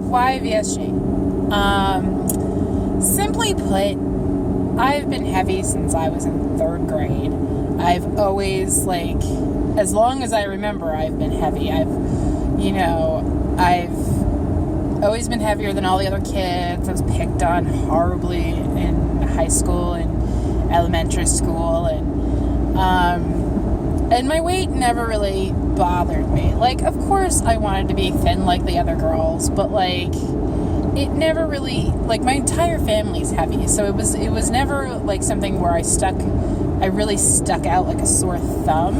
why VSG? Simply put, I've been heavy since I was in 3rd grade. I've always, like, as long as I remember, I've been heavy. I've always been heavier than all the other kids. I was picked on horribly in high school and elementary school, and my weight never really bothered me. Like, of course, I wanted to be thin like the other girls, but, like, it never really, like, my entire family's heavy, so it was never, like, something where I really stuck out like a sore thumb.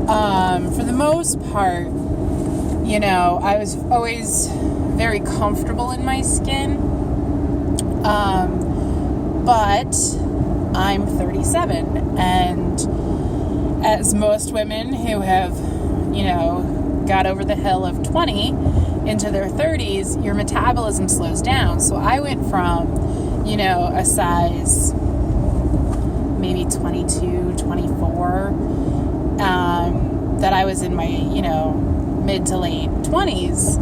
For the most part, I was always very comfortable in my skin, but I'm 37, and as most women who have, got over the hill of 20 into their 30s, your metabolism slows down. So I went from, a size maybe 22, 24, that I was in my, mid to late 20s.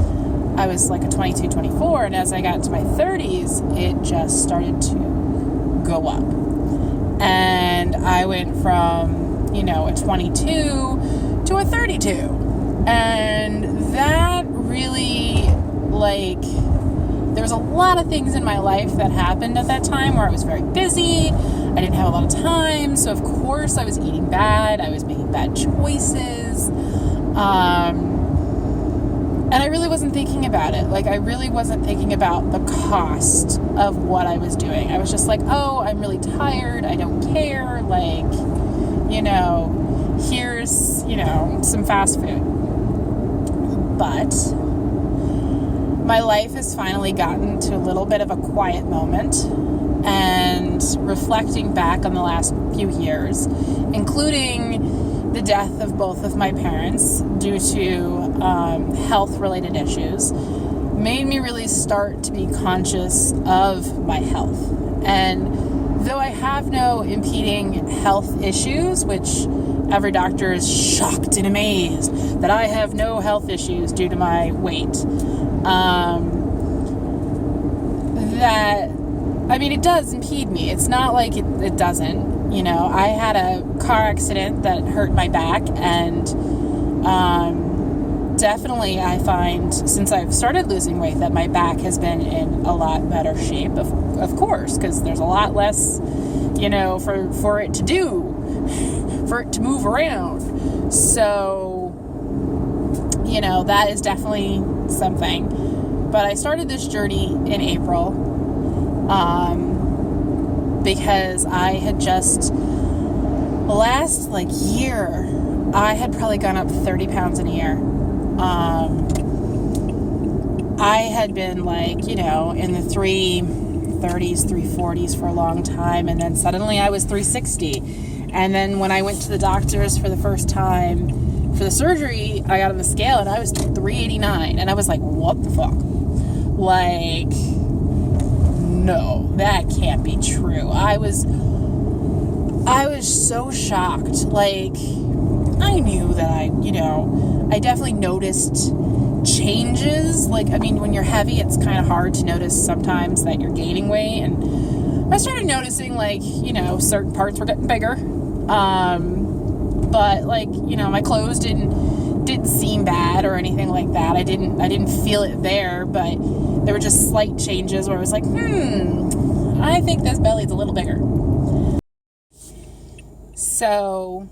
I was like a 22, 24, and as I got to my 30s, it just started to go up. And I went from, a 22 to a 32. And that really, like, there was a lot of things in my life that happened at that time where I was very busy. I didn't have a lot of time, so of course I was eating bad. I was making bad choices. And I really wasn't thinking about it. Like, I really wasn't thinking about the cost of what I was doing. I was just like, oh, I'm really tired. I don't care. Like, here's, some fast food. But my life has finally gotten to a little bit of a quiet moment, and reflecting back on the last few years, including the death of both of my parents due to health-related issues, made me really start to be conscious of my health. And though I have no impeding health issues, which every doctor is shocked and amazed that I have no health issues due to my weight, it does impede me. It's not like it doesn't. I had a car accident that hurt my back, and definitely I find since I've started losing weight that my back has been in a lot better shape, of course, because there's a lot less, for it to do, for it to move around. So, that is definitely something. But I started this journey in April, because I had just, last, year, I had probably gone up 30 pounds in a year. I had been, in the 330s, 340s for a long time, and then suddenly I was 360. And then when I went to the doctors for the first time for the surgery, I got on the scale, and I was 389, and I was like, what the fuck? No, that can't be true. I was so shocked. I knew that I definitely noticed changes. When you're heavy, it's kind of hard to notice sometimes that you're gaining weight. And I started noticing, certain parts were getting bigger. But, my clothes didn't seem bad or anything like that. I didn't feel it there, but there were just slight changes where I was like, I think this belly's a little bigger. So,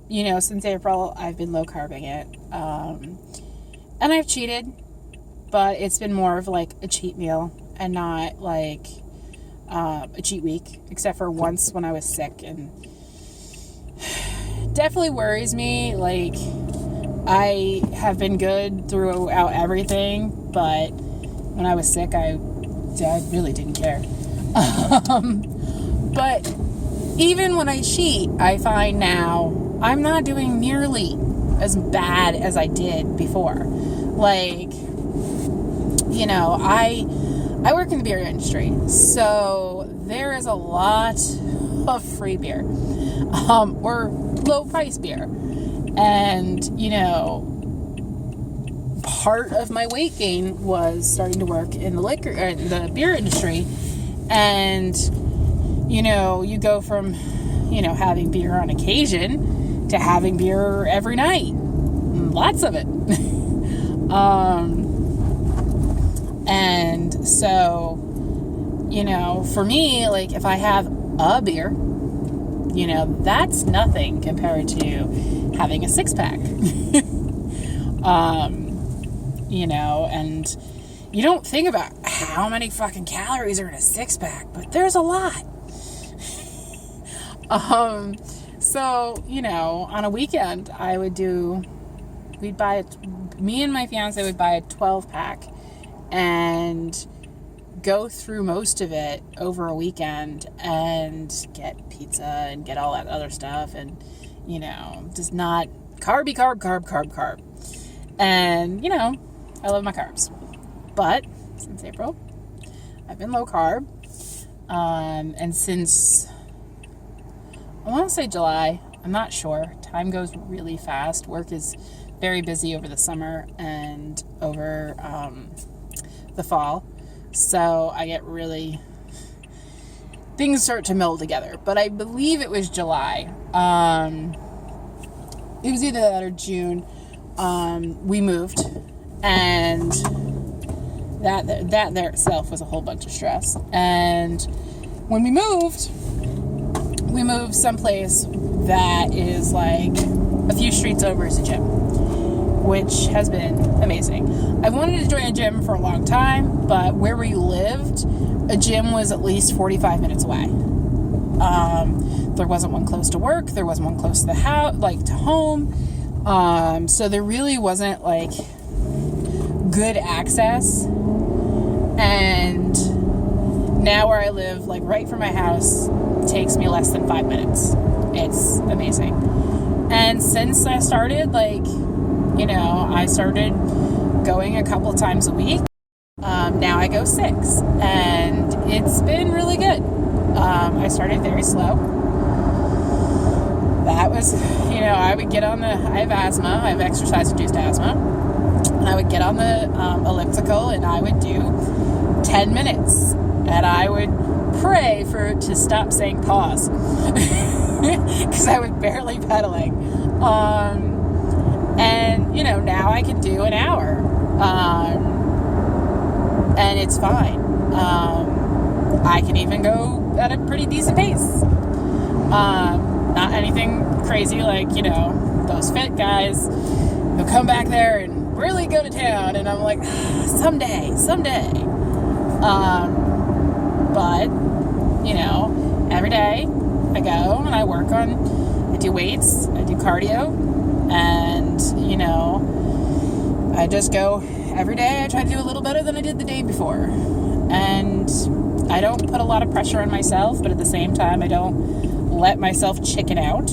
since April, I've been low-carbing it. And I've cheated, but it's been more of, a cheat meal and not, a cheat week, except for once when I was sick. And definitely worries me. I have been good throughout everything, but when I was sick, I really didn't care. But even when I cheat, I find now I'm not doing nearly as bad as I did before. I work in the beer industry, so there is a lot of free beer, or low price beer. And, part of my weight gain was starting to work in the beer industry. And, you know, you go from, you know, having beer on occasion to having beer every night. Lots of it. And so, you know, for me, like, if I have a beer, you know, that's nothing compared to having a 6-pack. You know, and you don't think about how many fucking calories are in a 6-pack, but there's a lot. So, you know, on a weekend, me and my fiance would buy a 12-pack and go through most of it over a weekend and get pizza and get all that other stuff and, you know, just not carb. And, you know, I love my carbs. But since April, I've been low carb. And since, I want to say July, I'm not sure. Time goes really fast. Work is very busy over the summer and over the fall. So I get things start to meld together. But I believe it was July. It was either that or June. We moved, and that there itself was a whole bunch of stress. And when we moved someplace that is like a few streets over is a gym, which has been amazing. I wanted to join a gym for a long time, but where we lived, a gym was at least 45 minutes away. There wasn't one close to work. There wasn't one close to the house, like to home. So there really wasn't like good access. And now where I live, like right from my house, takes me less than 5 minutes. It's amazing. And since I started, like, you know, I started going a couple times a week. Now I go 6, and it's been really good. I started very slow. That was, you know, I have asthma, I have exercise-induced asthma, and I would get on the elliptical, and I would do 10 minutes, and I would pray for it to stop saying pause, because I was barely pedaling, and, you know, now I can do an hour, and it's fine. I can even go at a pretty decent pace. Not anything crazy like, you know, those fit guys who come back there and really go to town, and I'm like, someday. But, you know, every day I go and I do weights, I do cardio, and, you know, I just go every day. I try to do a little better than I did the day before. And I don't put a lot of pressure on myself, but at the same time, I don't let myself chicken out.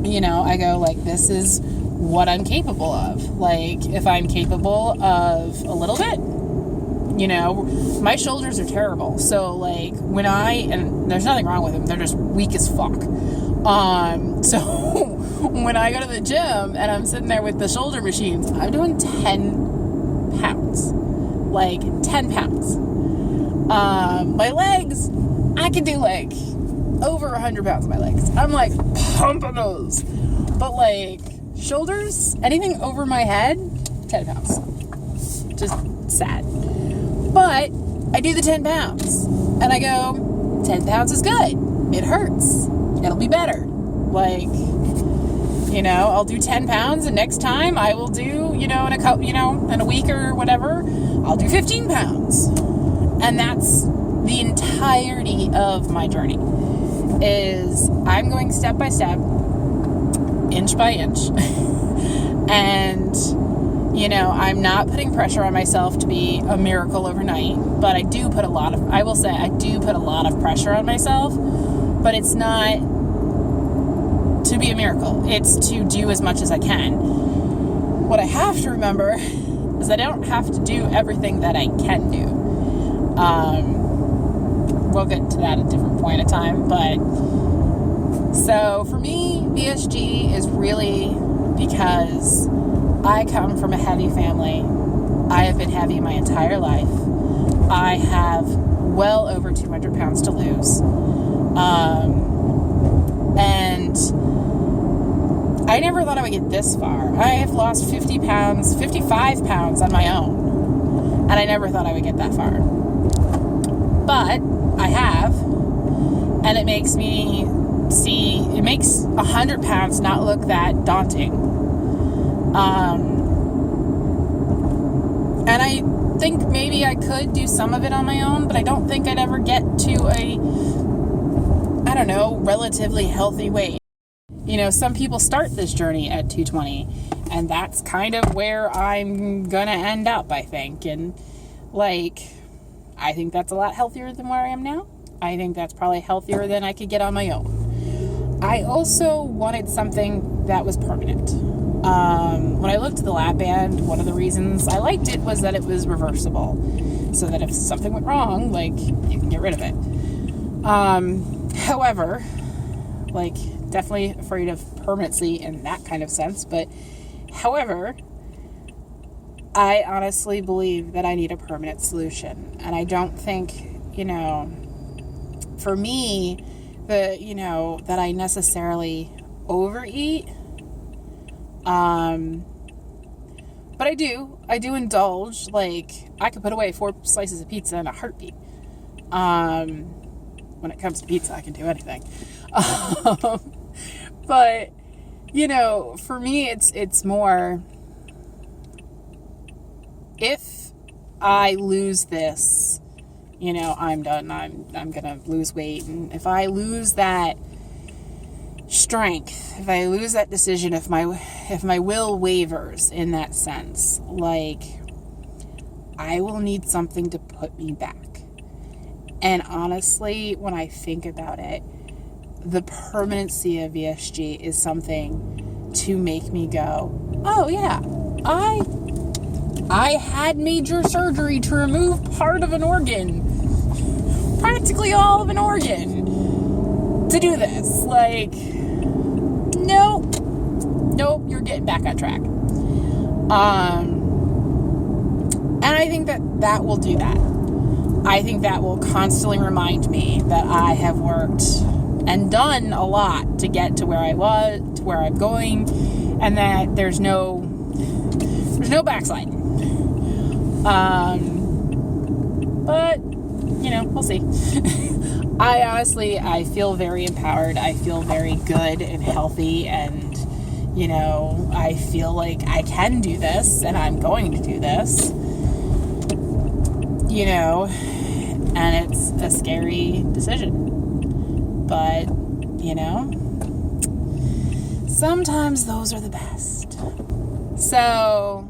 You know, I go like, this is what I'm capable of. Like, if I'm capable of a little bit, you know, my shoulders are terrible. So, like, and there's nothing wrong with them. They're just weak as fuck. So when I go to the gym and I'm sitting there with the shoulder machines, I'm doing 10 pounds. Like, 10 pounds. My legs, I can do, like, over 100 pounds on my legs. I'm, like, pumping those. But, like, shoulders, anything over my head, 10 pounds. Just sad. But I do the 10 pounds. And I go, 10 pounds is good. It hurts. It'll be better. Like, you know, I'll do 10 pounds, and next time I will do, in a week or whatever, I'll do 15 pounds. And that's the entirety of my journey. Is I'm going step by step, inch by inch, and, you know, I'm not putting pressure on myself to be a miracle overnight, but I do put a lot of pressure on myself, but it's not to be a miracle. It's to do as much as I can. What I have to remember is that I don't have to do everything that I can do. We'll get to that at a different point in time, but so for me, VSG is really because I come from a heavy family. I have been heavy my entire life. I have well over 200 pounds to lose. And I never thought I would get this far. I have lost 55 pounds on my own. And I never thought I would get that far. But I have. And it makes 100 pounds not look that daunting. And I think maybe I could do some of it on my own, but I don't think I'd ever get to relatively healthy weight. Some people start this journey at 220, and that's kind of where I'm gonna end up, I think. And I think that's a lot healthier than where I am now. I think that's probably healthier than I could get on my own. I also wanted something that was permanent. When I looked at the lap band, one of the reasons I liked it was that it was reversible, so that if something went wrong, you can get rid of it. However, definitely afraid of permanency in that kind of sense, but however, I honestly believe that I need a permanent solution, and I don't think, for me, that I necessarily overeat. But I do indulge. I could put away 4 slices of pizza in a heartbeat. When it comes to pizza, I can do anything. But, for me, it's more, if I lose this, I'm done. I'm gonna lose weight. And if I lose that strength, if I lose that decision, if my will wavers in that sense, I will need something to put me back. And honestly, when I think about it, the permanency of VSG is something to make me go, oh yeah, I had major surgery to remove part of an organ, practically all of an organ, to do this. Nope, you're getting back on track. And I think that will do that. I think that will constantly remind me that I have worked and done a lot to get to where I was, to where I'm going, and that there's no backsliding. But we'll see. I feel very empowered. I feel very good and healthy, and I feel like I can do this, and I'm going to do this. And it's a scary decision. But, sometimes those are the best. So,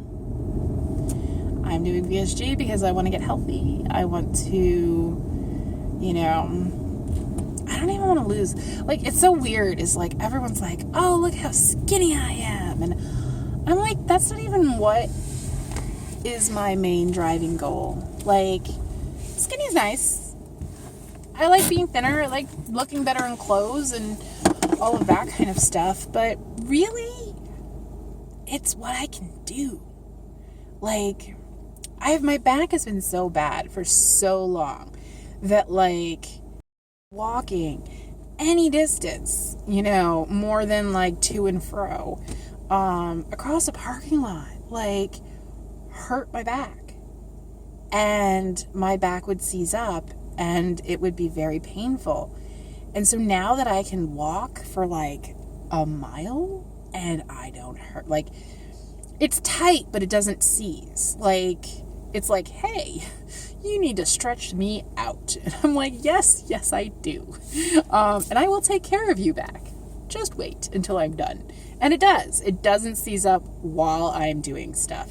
I'm doing VSG because I want to get healthy. I want to, I don't even want to lose. It's so weird. It's everyone's like, oh, look how skinny I am. And I'm like, that's not even what is my main driving goal. Skinny's nice. I like being thinner. I like looking better in clothes and all of that kind of stuff. But really, it's what I can do. My back has been so bad for so long that walking any distance, more than to and fro, across a parking lot, hurt my back. And my back would seize up and it would be very painful. And so now that I can walk for a mile and I don't hurt, it's tight, but it doesn't seize. It's hey, you need to stretch me out. And I'm yes, I do. And I will take care of you back. Just wait until I'm done. And it does. It doesn't seize up while I'm doing stuff.